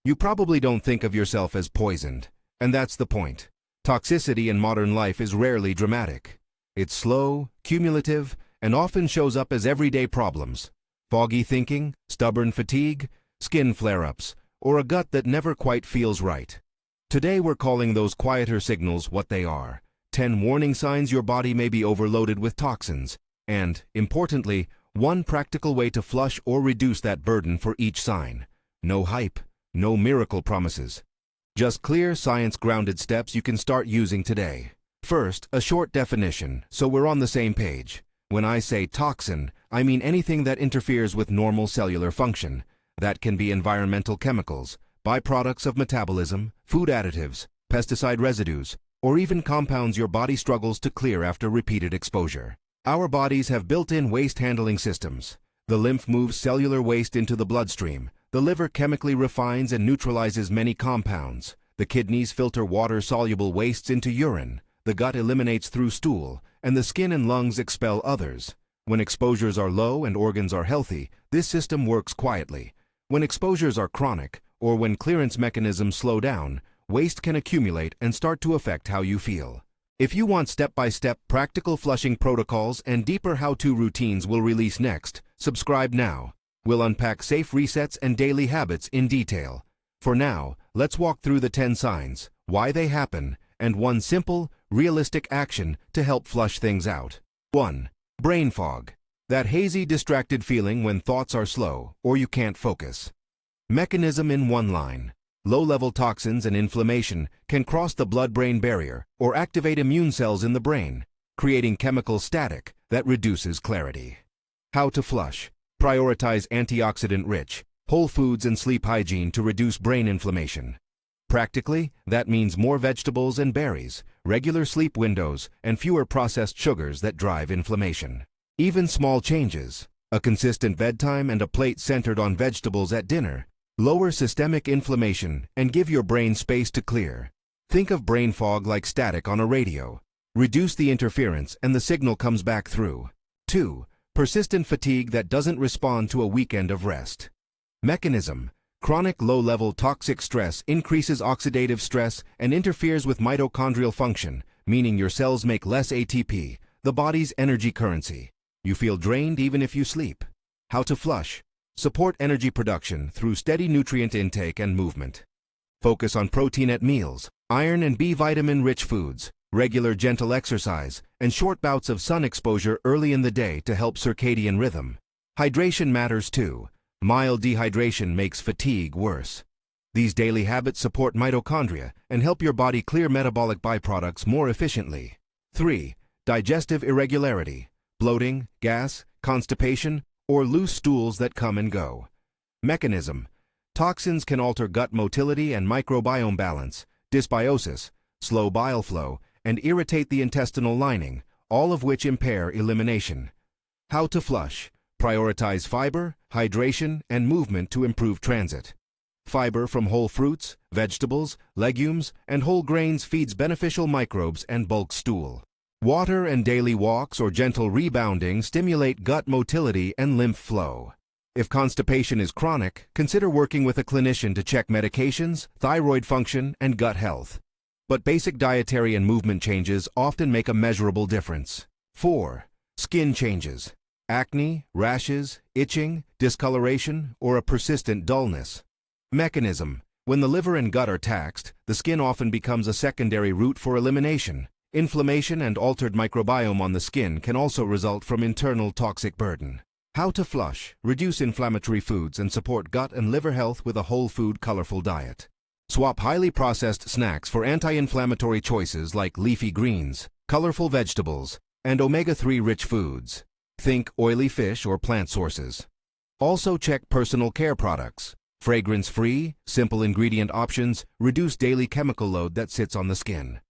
You probably don't think of yourself as poisoned, and that's the point. Toxicity in modern life is rarely dramatic. It's slow, cumulative, and often shows up as everyday problems. Foggy thinking, stubborn fatigue, skin flare-ups, or a gut that never quite feels right. Today we're calling those quieter signals what they are. 10 warning signs your body may be overloaded with toxins, and, importantly, one practical way to flush or reduce that burden for each sign. No hype, no miracle promises. Just clear, science-grounded steps you can start using today. First, a short definition, so we're on the same page. When I say toxin, I mean anything that interferes with normal cellular function. That can be environmental chemicals, byproducts of metabolism, food additives, pesticide residues, or even compounds your body struggles to clear after repeated exposure. Our bodies have built-in waste-handling systems. The lymph moves cellular waste into the bloodstream. The liver chemically refines and neutralizes many compounds. The kidneys filter water-soluble wastes into urine. The gut eliminates through stool, and the skin and lungs expel others. When exposures are low and organs are healthy, this system works quietly. When exposures are chronic, or when clearance mechanisms slow down, waste can accumulate and start to affect how you feel. If you want step-by-step practical flushing protocols and deeper how-to routines we'll release next, subscribe now. We'll unpack safe resets and daily habits in detail. For now, let's walk through the 10 signs, why they happen, and one simple, realistic action to help flush things out. 1. Brain fog. That hazy, distracted feeling when thoughts are slow or you can't focus. Mechanism in one line. Low-level toxins and inflammation can cross the blood-brain barrier or activate immune cells in the brain, creating chemical static that reduces clarity. How to flush. Prioritize antioxidant-rich, whole foods and sleep hygiene to reduce brain inflammation. Practically, that means more vegetables and berries, regular sleep windows, and fewer processed sugars that drive inflammation. Even small changes, a consistent bedtime and a plate centered on vegetables at dinner, lower systemic inflammation and give your brain space to clear. Think of brain fog like static on a radio. Reduce the interference and the signal comes back through. 2. Persistent fatigue that doesn't respond to a weekend of rest. Mechanism. Chronic low-level toxic stress increases oxidative stress and interferes with mitochondrial function, meaning your cells make less ATP, the body's energy currency. You feel drained even if you sleep. How to flush. Support energy production through steady nutrient intake and movement. Focus on protein at meals, iron and B vitamin-rich foods, regular gentle exercise, and short bouts of sun exposure early in the day to help circadian rhythm. Hydration matters too. Mild dehydration makes fatigue worse. These daily habits support mitochondria and help your body clear metabolic byproducts more efficiently. 3. Digestive irregularity. Bloating, gas, constipation, or loose stools that come and go. Mechanism. Toxins can alter gut motility and microbiome balance, dysbiosis, slow bile flow, and irritate the intestinal lining, all of which impair elimination. How to flush. Prioritize fiber, hydration, and movement to improve transit. Fiber from whole fruits, vegetables, legumes, and whole grains feeds beneficial microbes and bulk stool. Water and daily walks or gentle rebounding stimulate gut motility and lymph flow. If constipation is chronic, consider working with a clinician to check medications, thyroid function, and gut health. But basic dietary and movement changes often make a measurable difference. 4. Skin changes. Acne, rashes, itching, discoloration, or a persistent dullness. Mechanism. When the liver and gut are taxed, the skin often becomes a secondary route for elimination. Inflammation and altered microbiome on the skin can also result from internal toxic burden. How to flush, reduce inflammatory foods, and support gut and liver health with a whole food, colorful diet. Swap highly processed snacks for anti-inflammatory choices like leafy greens, colorful vegetables, and omega-3 rich foods. Think oily fish or plant sources. Also check personal care products. Fragrance-free, simple ingredient options reduce daily chemical load that sits on the skin.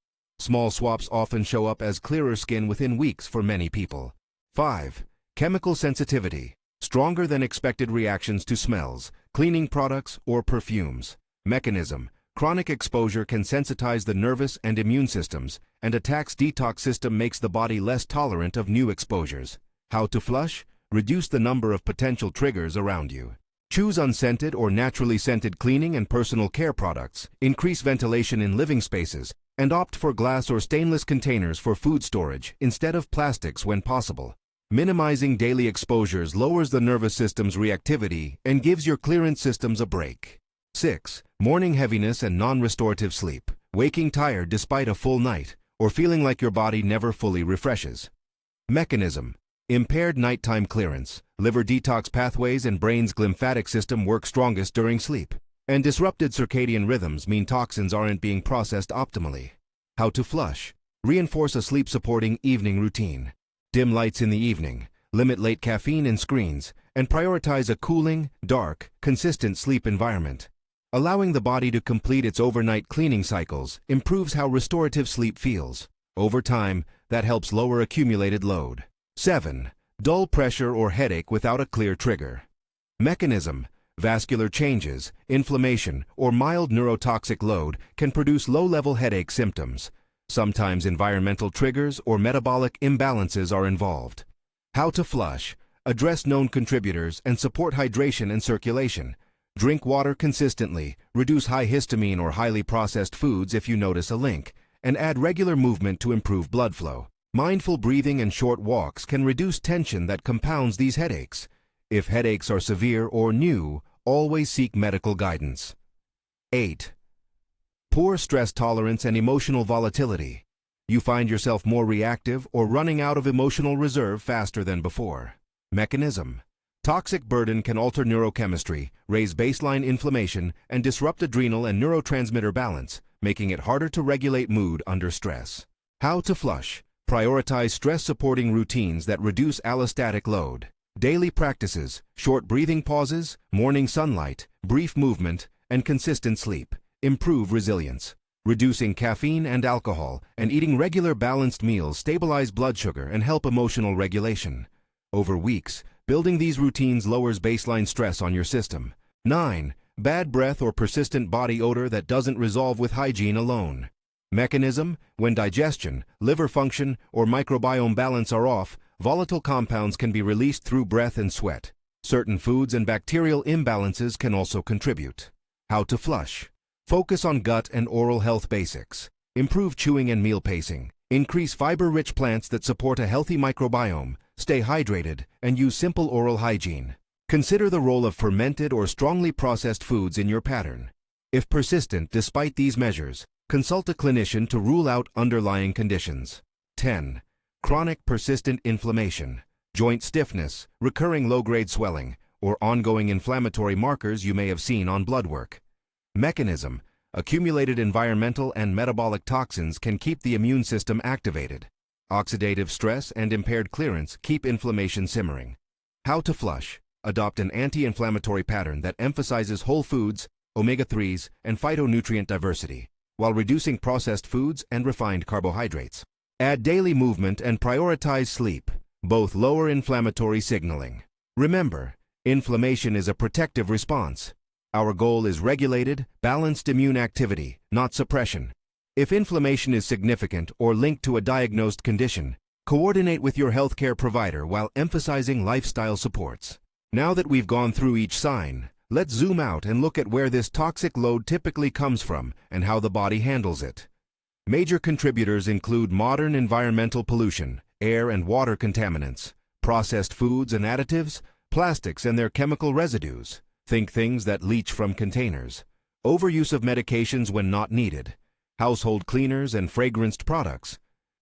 Small swaps often show up as clearer skin within weeks for many people. 5. Chemical sensitivity. Stronger than expected reactions to smells, cleaning products, or perfumes. Mechanism. Chronic exposure can sensitize the nervous and immune systems, and a tax detox system makes the body less tolerant of new exposures. How to flush? Reduce the number of potential triggers around you. Choose unscented or naturally scented cleaning and personal care products, increase ventilation in living spaces, and opt for glass or stainless containers for food storage instead of plastics when possible. Minimizing daily exposures lowers the nervous system's reactivity and gives your clearance systems a break. 6. Morning heaviness and non-restorative sleep. Waking tired despite a full night, or feeling like your body never fully refreshes. Mechanism. Impaired nighttime clearance. Liver detox pathways and brain's glymphatic system work strongest during sleep. And disrupted circadian rhythms mean toxins aren't being processed optimally. How to flush. Reinforce a sleep-supporting evening routine. Dim lights in the evening, limit late caffeine and screens, and prioritize a cooling, dark, consistent sleep environment. Allowing the body to complete its overnight cleaning cycles improves how restorative sleep feels. Over time, that helps lower accumulated load. 7. Dull pressure or headache without a clear trigger. Mechanism. Vascular changes, inflammation, or mild neurotoxic load can produce low-level headache symptoms. Sometimes environmental triggers or metabolic imbalances are involved. How to flush. Address known contributors and support hydration and circulation. Drink water consistently, reduce high histamine or highly processed foods if you notice a link, and add regular movement to improve blood flow. Mindful breathing and short walks can reduce tension that compounds these headaches. If headaches are severe or new, always seek medical guidance. 8. Poor stress tolerance and emotional volatility. You find yourself more reactive or running out of emotional reserve faster than before. Mechanism. Toxic burden can alter neurochemistry, raise baseline inflammation, and disrupt adrenal and neurotransmitter balance, making it harder to regulate mood under stress. How to flush. Prioritize stress-supporting routines that reduce allostatic load. Daily practices, short breathing pauses, morning sunlight, brief movement, and consistent sleep improve resilience. Reducing caffeine and alcohol and eating regular balanced meals stabilize blood sugar and help emotional regulation. Over weeks, building these routines lowers baseline stress on your system. 9. Bad breath or persistent body odor that doesn't resolve with hygiene alone. Mechanism. When digestion, liver function, or microbiome balance are off, volatile compounds can be released through breath and sweat. Certain foods and bacterial imbalances can also contribute. How to flush. Focus on gut and oral health basics. Improve chewing and meal pacing. Increase fiber-rich plants that support a healthy microbiome. Stay hydrated and use simple oral hygiene. Consider the role of fermented or strongly processed foods in your pattern. If persistent despite these measures, consult a clinician to rule out underlying conditions. 10. Chronic persistent inflammation, joint stiffness, recurring low-grade swelling, or ongoing inflammatory markers you may have seen on blood work. Mechanism. Accumulated environmental and metabolic toxins can keep the immune system activated. Oxidative stress and impaired clearance keep inflammation simmering. How to flush. Adopt an anti-inflammatory pattern that emphasizes whole foods, omega-3s, and phytonutrient diversity, while reducing processed foods and refined carbohydrates. Add daily movement and prioritize sleep. Both lower inflammatory signaling. Remember, inflammation is a protective response. Our goal is regulated, balanced immune activity, not suppression. If inflammation is significant or linked to a diagnosed condition, coordinate with your healthcare provider while emphasizing lifestyle supports. Now that we've gone through each sign, let's zoom out and look at where this toxic load typically comes from and how the body handles it. Major contributors include modern environmental pollution, air and water contaminants, processed foods and additives, plastics and their chemical residues. Think things that leach from containers. Overuse of medications when not needed. Household cleaners and fragranced products.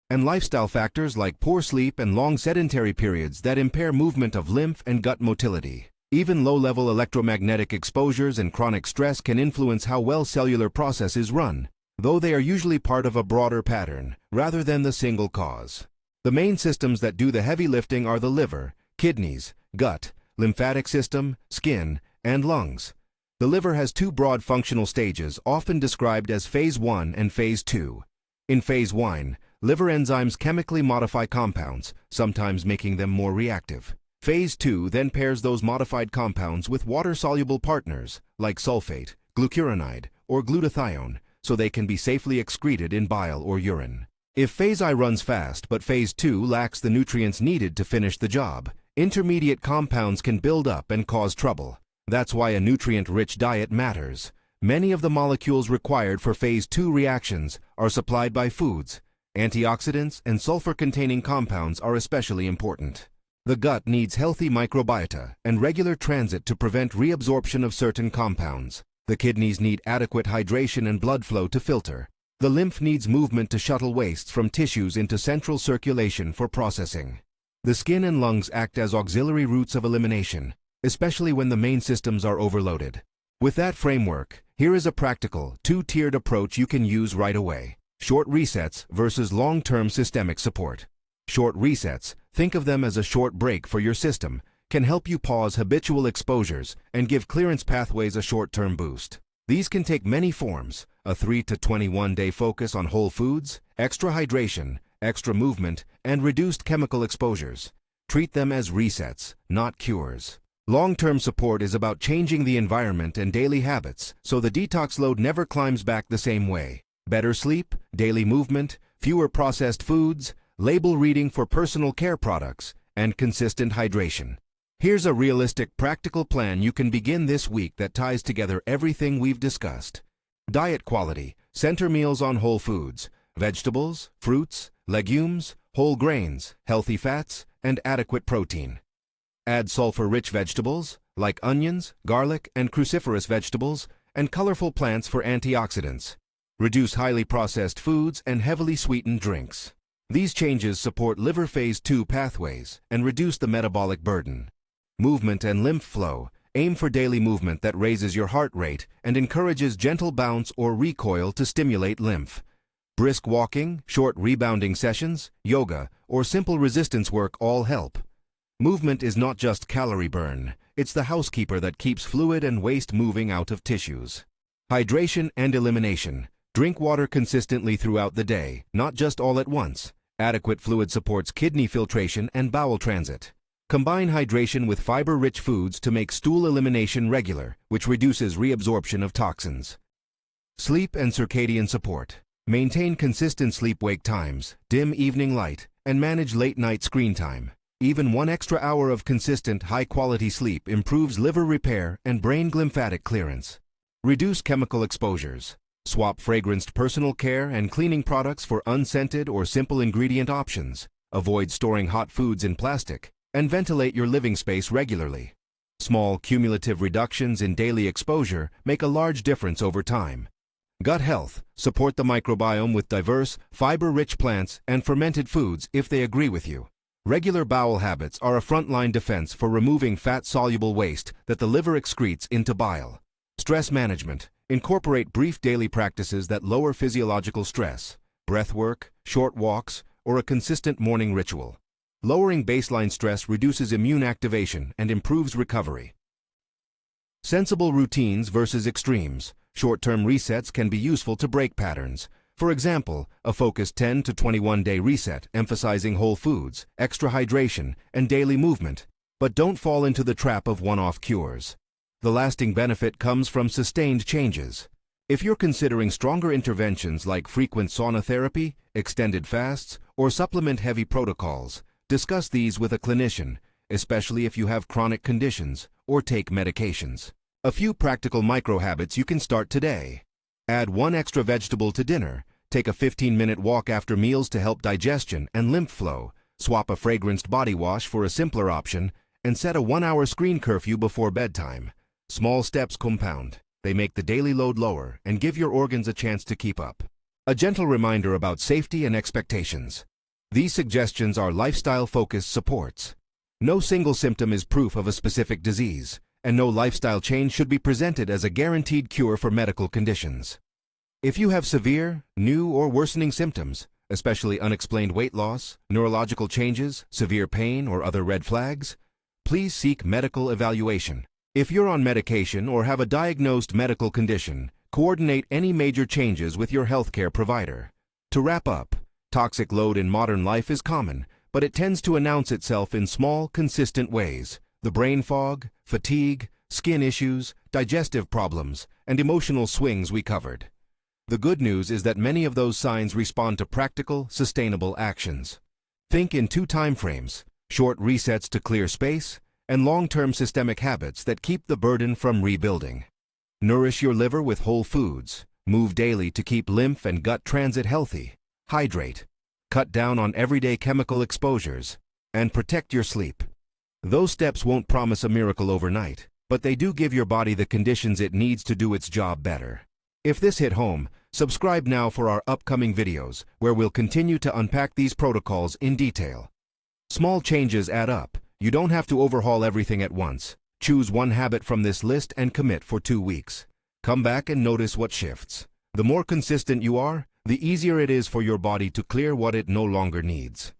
And lifestyle factors like poor sleep and long sedentary periods that impair movement of lymph and gut motility. Even low-level electromagnetic exposures and chronic stress can influence how well cellular processes run, though they are usually part of a broader pattern, rather than the single cause. The main systems that do the heavy lifting are the liver, kidneys, gut, lymphatic system, skin, and lungs. The liver has two broad functional stages, often described as Phase 1 and Phase 2. In Phase 1, liver enzymes chemically modify compounds, sometimes making them more reactive. Phase 2 then pairs those modified compounds with water-soluble partners, like sulfate, glucuronide, or glutathione, so they can be safely excreted in bile or urine. If Phase I runs fast but Phase 2 lacks the nutrients needed to finish the job, intermediate compounds can build up and cause trouble. That's why a nutrient-rich diet matters. Many of the molecules required for Phase 2 reactions are supplied by foods. Antioxidants and sulfur-containing compounds are especially important. The gut needs healthy microbiota and regular transit to prevent reabsorption of certain compounds. The kidneys need adequate hydration and blood flow to filter. The lymph needs movement to shuttle wastes from tissues into central circulation for processing. The skin and lungs act as auxiliary routes of elimination, especially when the main systems are overloaded. With that framework, here is a practical, two-tiered approach you can use right away. Short resets versus long-term systemic support. Short resets, think of them as a short break for your system, can help you pause habitual exposures and give clearance pathways a short-term boost. These can take many forms: a 3 to 21-day focus on whole foods, extra hydration, extra movement, and reduced chemical exposures. Treat them as resets, not cures. Long-term support is about changing the environment and daily habits so the detox load never climbs back the same way. Better sleep, daily movement, fewer processed foods, label reading for personal care products, and consistent hydration. Here's a realistic, practical plan you can begin this week that ties together everything we've discussed. Diet quality: center meals on whole foods, vegetables, fruits, legumes, whole grains, healthy fats, and adequate protein. Add sulfur-rich vegetables, like onions, garlic, and cruciferous vegetables, and colorful plants for antioxidants. Reduce highly processed foods and heavily sweetened drinks. These changes support liver Phase 2 pathways and reduce the metabolic burden. Movement and lymph flow: aim for daily movement that raises your heart rate and encourages gentle bounce or recoil to stimulate lymph. Brisk walking, short rebounding sessions, yoga, or simple resistance work all help. Movement is not just calorie burn, it's the housekeeper that keeps fluid and waste moving out of tissues. Hydration and elimination: drink water consistently throughout the day, not just all at once. Adequate fluid supports kidney filtration and bowel transit. Combine hydration with fiber-rich foods to make stool elimination regular, which reduces reabsorption of toxins. Sleep and circadian support: maintain consistent sleep-wake times, dim evening light, and manage late-night screen time. Even 1 extra hour of consistent, high-quality sleep improves liver repair and brain glymphatic clearance. Reduce chemical exposures. Swap fragranced personal care and cleaning products for unscented or simple ingredient options. Avoid storing hot foods in plastic, and ventilate your living space regularly. Small, cumulative reductions in daily exposure make a large difference over time. Gut health: support the microbiome with diverse, fiber-rich plants and fermented foods if they agree with you. Regular bowel habits are a frontline defense for removing fat-soluble waste that the liver excretes into bile. Stress management: incorporate brief daily practices that lower physiological stress, breath work, short walks, or a consistent morning ritual. Lowering baseline stress reduces immune activation and improves recovery. Sensible routines versus extremes: short-term resets can be useful to break patterns. For example, a focused 10 to 21-day reset emphasizing whole foods, extra hydration, and daily movement. But don't fall into the trap of one-off cures. The lasting benefit comes from sustained changes. If you're considering stronger interventions like frequent sauna therapy, extended fasts, or supplement-heavy protocols, discuss these with a clinician, especially if you have chronic conditions or take medications. A few practical micro-habits you can start today. Add 1 extra vegetable to dinner, take a 15-minute walk after meals to help digestion and lymph flow, swap a fragranced body wash for a simpler option, and set a 1-hour screen curfew before bedtime. Small steps compound. They make the daily load lower and give your organs a chance to keep up. A gentle reminder about safety and expectations. These suggestions are lifestyle-focused supports. No single symptom is proof of a specific disease, and no lifestyle change should be presented as a guaranteed cure for medical conditions. If you have severe, new, or worsening symptoms, especially unexplained weight loss, neurological changes, severe pain, or other red flags, please seek medical evaluation. If you're on medication or have a diagnosed medical condition, coordinate any major changes with your healthcare provider. To wrap up, toxic load in modern life is common, but it tends to announce itself in small, consistent ways. The brain fog, fatigue, skin issues, digestive problems, and emotional swings we covered. The good news is that many of those signs respond to practical, sustainable actions. Think in 2 time frames: short resets to clear space, and long-term systemic habits that keep the burden from rebuilding. Nourish your liver with whole foods. Move daily to keep lymph and gut transit healthy. Hydrate. Cut down on everyday chemical exposures. And protect your sleep. Those steps won't promise a miracle overnight, but they do give your body the conditions it needs to do its job better. If this hit home, subscribe now for our upcoming videos, where we'll continue to unpack these protocols in detail. Small changes add up. You don't have to overhaul everything at once. Choose one habit from this list and commit for 2 weeks. Come back and notice what shifts. The more consistent you are, the easier it is for your body to clear what it no longer needs.